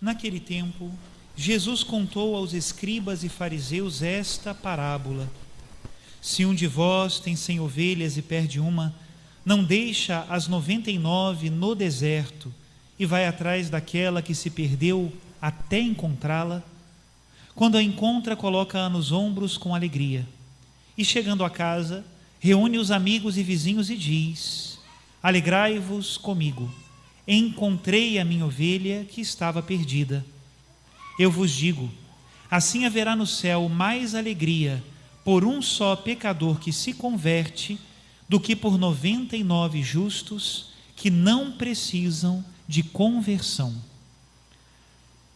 Naquele tempo, Jesus contou aos escribas e fariseus esta parábola: se um de vós tem 100 ovelhas e perde uma, não deixa as 99 no deserto e vai atrás daquela que se perdeu até encontrá-la? Quando a encontra, coloca-a nos ombros com alegria. E chegando a casa, reúne os amigos e vizinhos e diz: alegrai-vos comigo, encontrei a minha ovelha que estava perdida. Eu vos digo, assim haverá no céu mais alegria por um só pecador que se converte do que por 99 justos que não precisam de conversão.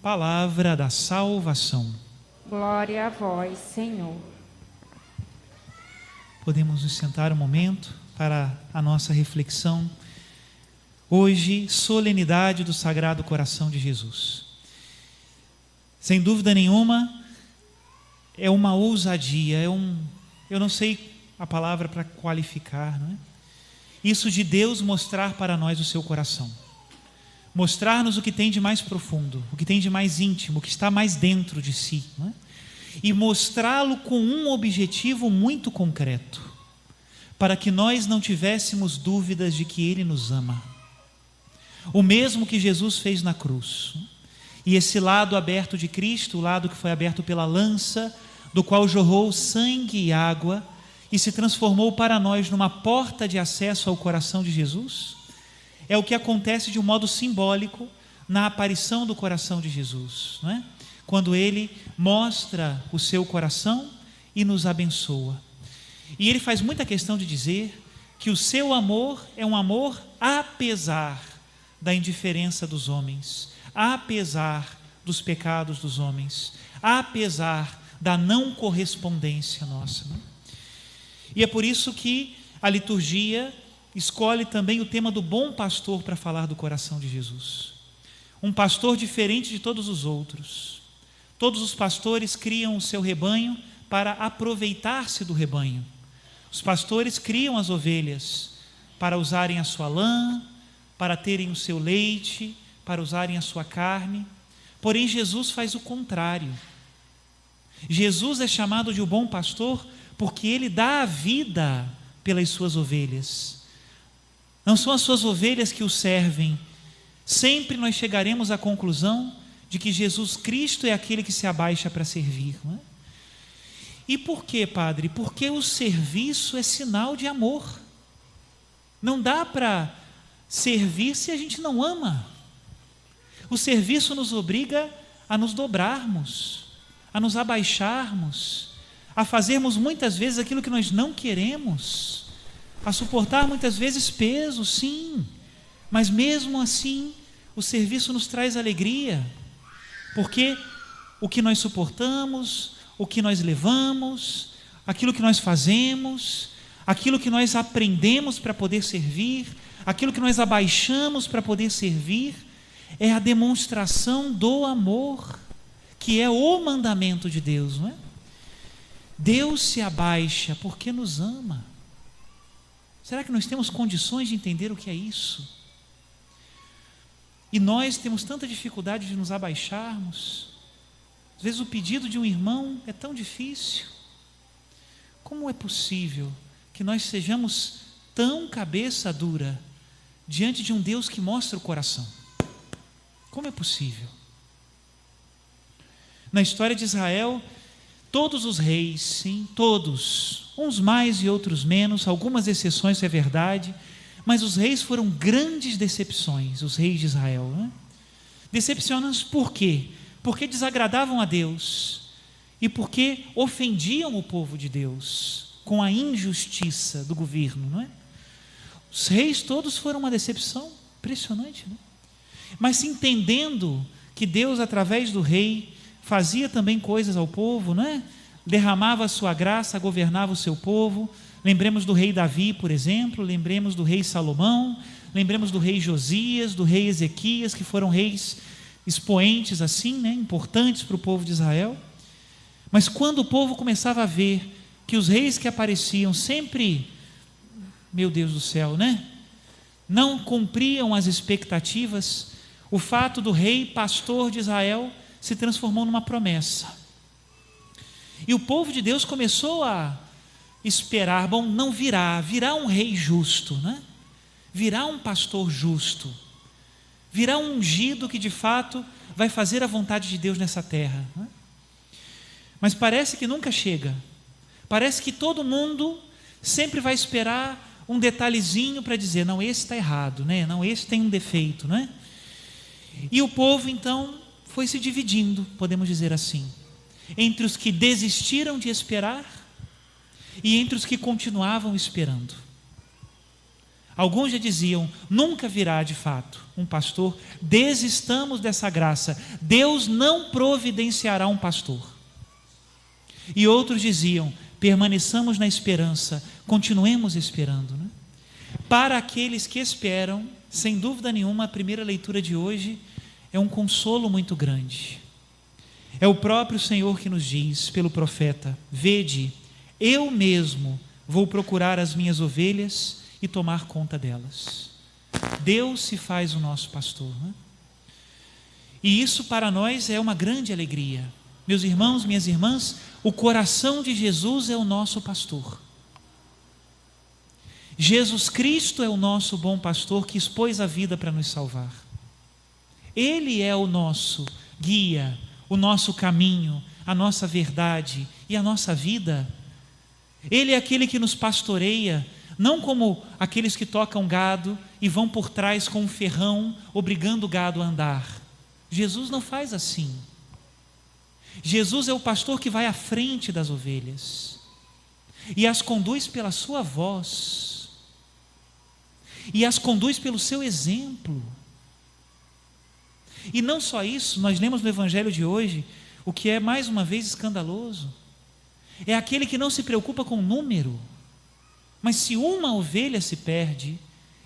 Palavra da salvação. Glória a vós, Senhor. Podemos nos sentar um momento para a nossa reflexão. Hoje, solenidade do Sagrado Coração de Jesus. Sem dúvida nenhuma, é uma ousadia, eu não sei a palavra para qualificar, não é? Isso de Deus mostrar para nós o seu coração. Mostrar-nos o que tem de mais profundo, o que tem de mais íntimo, o que está mais dentro de si, não é? E mostrá-lo com um objetivo muito concreto, para que nós não tivéssemos dúvidas de que Ele nos ama. O mesmo que Jesus fez na cruz. E esse lado aberto de Cristo, o lado que foi aberto pela lança, do qual jorrou sangue e água, e se transformou para nós numa porta de acesso ao coração de Jesus, é o que acontece de um modo simbólico na aparição do coração de Jesus, não é? Quando Ele mostra o seu coração e nos abençoa. E Ele faz muita questão de dizer que o seu amor é um amor apesar da indiferença dos homens, apesar dos pecados dos homens, apesar da não correspondência nossa, não é? E é por isso que a liturgia escolhe também o tema do bom pastor para falar do coração de Jesus. Um pastor diferente de todos os outros. Todos os pastores criam o seu rebanho para aproveitar-se do rebanho. Os pastores criam as ovelhas para usarem a sua lã, para terem o seu leite, para usarem a sua carne. Porém, Jesus faz o contrário. Jesus é chamado de o bom pastor porque Ele dá a vida pelas suas ovelhas. Não são as suas ovelhas que o servem. Sempre nós chegaremos à conclusão de que Jesus Cristo é aquele que se abaixa para servir, não é? E por quê, Padre? Porque o serviço é sinal de amor. Não dá para servir se a gente não ama. O serviço nos obriga a nos dobrarmos, a nos abaixarmos, a fazermos muitas vezes aquilo que nós não queremos, a suportar muitas vezes peso, sim, mas mesmo assim o serviço nos traz alegria, porque o que nós suportamos, o que nós levamos, aquilo que nós fazemos, aquilo que nós aprendemos para poder servir, aquilo que nós abaixamos para poder servir, é a demonstração do amor, que é o mandamento de Deus, não é? Deus se abaixa porque nos ama. Será que nós temos condições de entender o que é isso? E nós temos tanta dificuldade de nos abaixarmos. Às vezes o pedido de um irmão é tão difícil. Como é possível que nós sejamos tão cabeça dura diante de um Deus que mostra o coração? Como é possível? Na história de Israel, todos os reis, sim, todos, uns mais e outros menos, algumas exceções é verdade, mas os reis foram grandes decepções, os reis de Israel, né? Decepcionantes por quê? Porque desagradavam a Deus e porque ofendiam o povo de Deus com a injustiça do governo, não é? Os reis todos foram uma decepção, impressionante, não é? Mas entendendo que Deus, através do rei, fazia também coisas ao povo, não é? Derramava a sua graça, governava o seu povo. Lembremos do rei Davi, por exemplo, lembremos do rei Salomão, lembremos do rei Josias, do rei Ezequias, que foram reis expoentes assim, né? Importantes para o povo de Israel. Mas quando o povo começava a ver que os reis que apareciam sempre, meu Deus do céu, né? Não cumpriam as expectativas, O fato do rei pastor de Israel se transformou numa promessa. E o povo de Deus começou a esperar, bom, não virá um rei justo, né? Virá um pastor justo, virá um ungido que de fato vai fazer a vontade de Deus nessa terra, né? Mas parece que nunca chega. Parece que todo mundo sempre vai esperar um detalhezinho para dizer, não, esse está errado, né? Não, esse tem um defeito, né? E o povo então foi se dividindo, podemos dizer assim, entre os que desistiram de esperar e entre os que continuavam esperando. Alguns já diziam, nunca virá de fato um pastor, desistamos dessa graça, Deus não providenciará um pastor. E outros diziam, permaneçamos na esperança, continuemos esperando, né? Para aqueles que esperam, sem dúvida nenhuma, a primeira leitura de hoje é um consolo muito grande. É o próprio Senhor que nos diz, pelo profeta, vede, eu mesmo vou procurar as minhas ovelhas e tomar conta delas. Deus se faz o nosso pastor, né? E isso para nós é uma grande alegria. Meus irmãos, minhas irmãs, o coração de Jesus é o nosso pastor. Jesus Cristo é o nosso bom pastor que expôs a vida para nos salvar. Ele é o nosso guia, o nosso caminho, a nossa verdade e a nossa vida. Ele é aquele que nos pastoreia, não como aqueles que tocam gado e vão por trás com um ferrão, obrigando o gado a andar. Jesus não faz assim. Jesus é o pastor que vai à frente das ovelhas e as conduz pela sua voz e as conduz pelo seu exemplo. E não só isso, nós lemos no Evangelho de hoje, o que é mais uma vez escandaloso, é aquele que não se preocupa com o número, mas se uma ovelha se perde,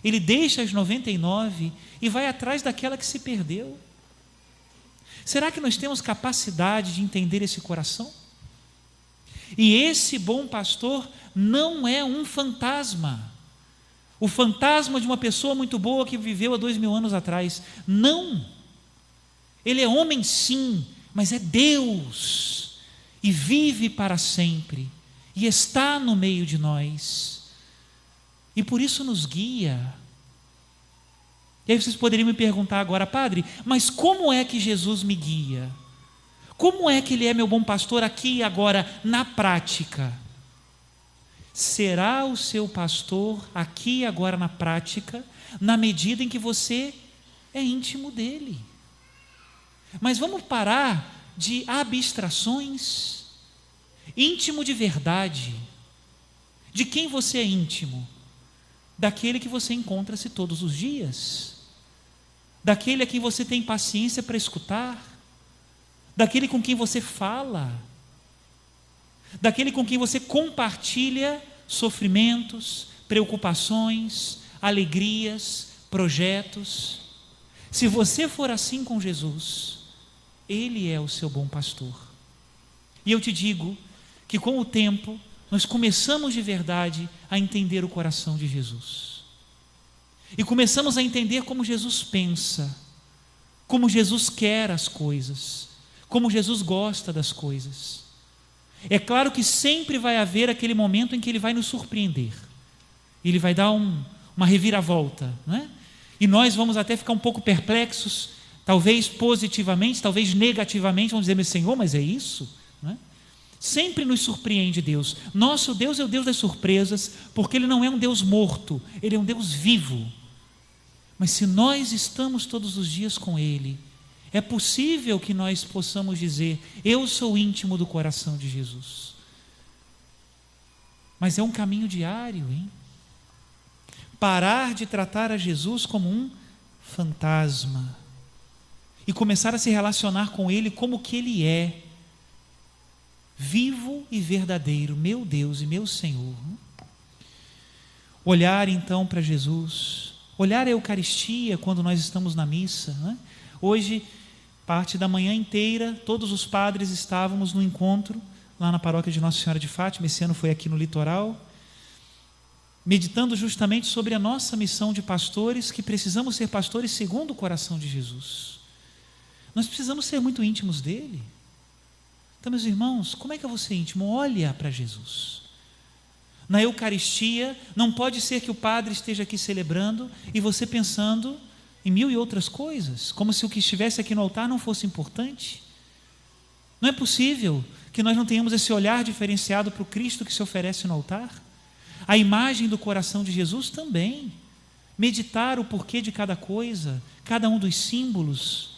ele deixa as 99 e vai atrás daquela que se perdeu. Será que nós temos capacidade de entender esse coração? E esse bom pastor não é um fantasma, o fantasma de uma pessoa muito boa que viveu há 2000 anos atrás. Não, ele é homem sim, mas é Deus, e vive para sempre, e está no meio de nós, e por isso nos guia. E aí vocês poderiam me perguntar agora, padre, mas como é que Jesus me guia? Como é que Ele é meu bom pastor aqui e agora, na prática? Será o seu pastor aqui e agora na prática, na medida em que você é íntimo dEle. Mas vamos parar de abstrações. Íntimo de verdade. De quem você é íntimo? Daquele que você encontra-se todos os dias. Daquele a quem você tem paciência para escutar, daquele com quem você fala, daquele com quem você compartilha sofrimentos, preocupações, alegrias, projetos. Se você for assim com Jesus, Ele é o seu bom pastor. E eu te digo que com o tempo nós começamos de verdade a entender o coração de Jesus. E começamos a entender como Jesus pensa, como Jesus quer as coisas, como Jesus gosta das coisas. É claro que sempre vai haver aquele momento em que Ele vai nos surpreender. Ele vai dar uma reviravolta, né? E nós vamos até ficar um pouco perplexos, talvez positivamente, talvez negativamente, vamos dizer, meu Senhor, mas é isso? Né? Sempre nos surpreende Deus. Nosso Deus é o Deus das surpresas, porque Ele não é um Deus morto, Ele é um Deus vivo. Mas se nós estamos todos os dias com Ele, é possível que nós possamos dizer, eu sou íntimo do coração de Jesus. Mas é um caminho diário, hein? Parar de tratar a Jesus como um fantasma e começar a se relacionar com Ele como que Ele é, vivo e verdadeiro, meu Deus e meu Senhor. Olhar então para Jesus, olhar a Eucaristia quando nós estamos na missa, né? Hoje, parte da manhã inteira, todos os padres estávamos no encontro lá na paróquia de Nossa Senhora de Fátima. Esse ano foi aqui no litoral. meditando justamente sobre a nossa missão de pastores, que precisamos ser pastores segundo o coração de Jesus. Nós precisamos ser muito íntimos dele. Então, meus irmãos, como é que eu vou ser íntimo? Olha para Jesus. Na Eucaristia, não pode ser que o padre esteja aqui celebrando e você pensando em mil e outras coisas, como se o que estivesse aqui no altar não fosse importante. Não é possível que nós não tenhamos esse olhar diferenciado para o Cristo que se oferece no altar. A imagem do coração de Jesus também. Meditar o porquê de cada coisa, cada um dos símbolos.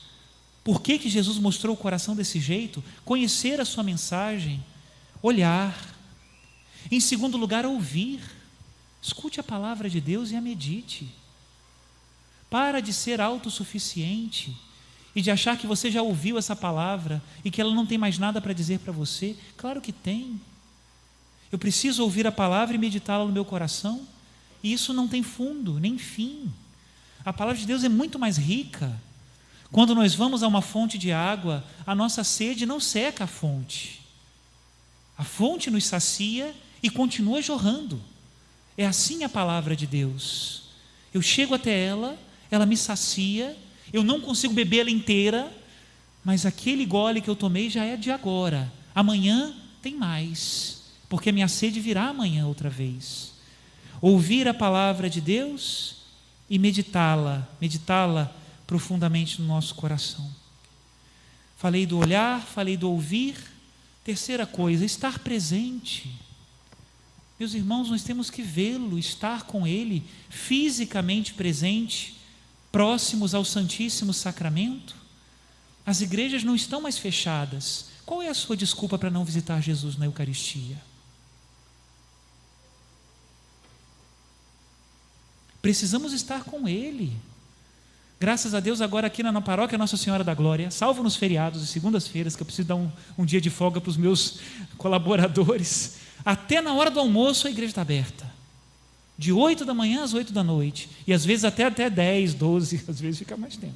Por que que Jesus mostrou o coração desse jeito? Conhecer a sua mensagem, olhar. Em segundo lugar, ouvir. Escute a palavra de Deus e a medite. Para de ser autossuficiente e de achar que você já ouviu essa palavra e que ela não tem mais nada para dizer para você. Claro que tem. Eu preciso ouvir a palavra e meditá-la no meu coração, e isso não tem fundo, nem fim. A palavra de Deus é muito mais rica. Quando nós vamos a uma fonte de água, a nossa sede não seca a fonte. A fonte nos sacia e continua jorrando. É assim a palavra de Deus. Eu chego até ela, ela me sacia, eu não consigo beber ela inteira, mas aquele gole que eu tomei já é de agora. Amanhã tem mais. Porque a minha sede virá amanhã outra vez. Ouvir a palavra de Deus e meditá-la profundamente no nosso coração. Falei do olhar, falei do ouvir. Terceira coisa, estar presente. Meus irmãos, nós temos que vê-lo, estar com ele, fisicamente presente, próximos ao Santíssimo Sacramento. As igrejas não estão mais fechadas. Qual é a sua desculpa para não visitar Jesus na Eucaristia? Precisamos estar com ele. Graças a Deus, agora aqui na paróquia Nossa Senhora da Glória, salvo nos feriados e segundas-feiras, que eu preciso dar um dia de folga para os meus colaboradores, até na hora do almoço a igreja está aberta. De 8 da manhã às 8 da noite. E às vezes até 10, 12, às vezes fica mais tempo.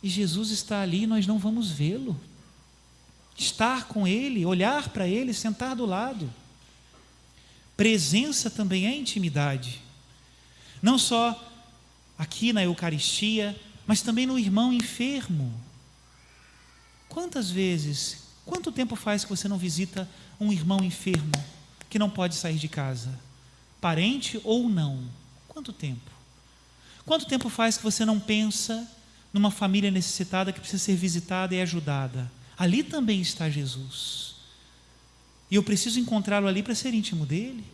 E Jesus está ali e nós não vamos vê-lo. Estar com ele, olhar para ele, sentar do lado. Presença também é intimidade. Não só aqui na Eucaristia, mas também no irmão enfermo. Quantas vezes, quanto tempo faz que você não visita um irmão enfermo que não pode sair de casa? Parente ou não? Quanto tempo? Quanto tempo faz que você não pensa numa família necessitada que precisa ser visitada e ajudada? Ali também está Jesus. E eu preciso encontrá-lo ali para ser íntimo dele.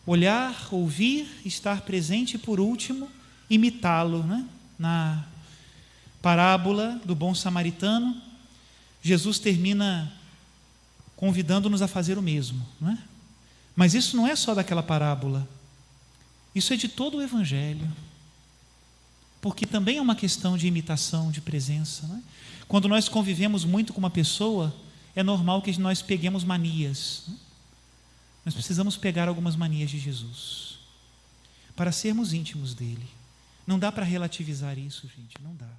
Olhar, ouvir, estar presente e, por último, imitá-lo. Na parábola do bom samaritano, Jesus termina convidando-nos a fazer o mesmo. Mas isso não é só daquela parábola. Isso é de todo o Evangelho. Porque também é uma questão de imitação, de presença. Quando nós convivemos muito com uma pessoa, é normal que nós peguemos manias. Nós precisamos pegar algumas manias de Jesus para sermos íntimos dele. Não dá para relativizar isso, gente, não dá.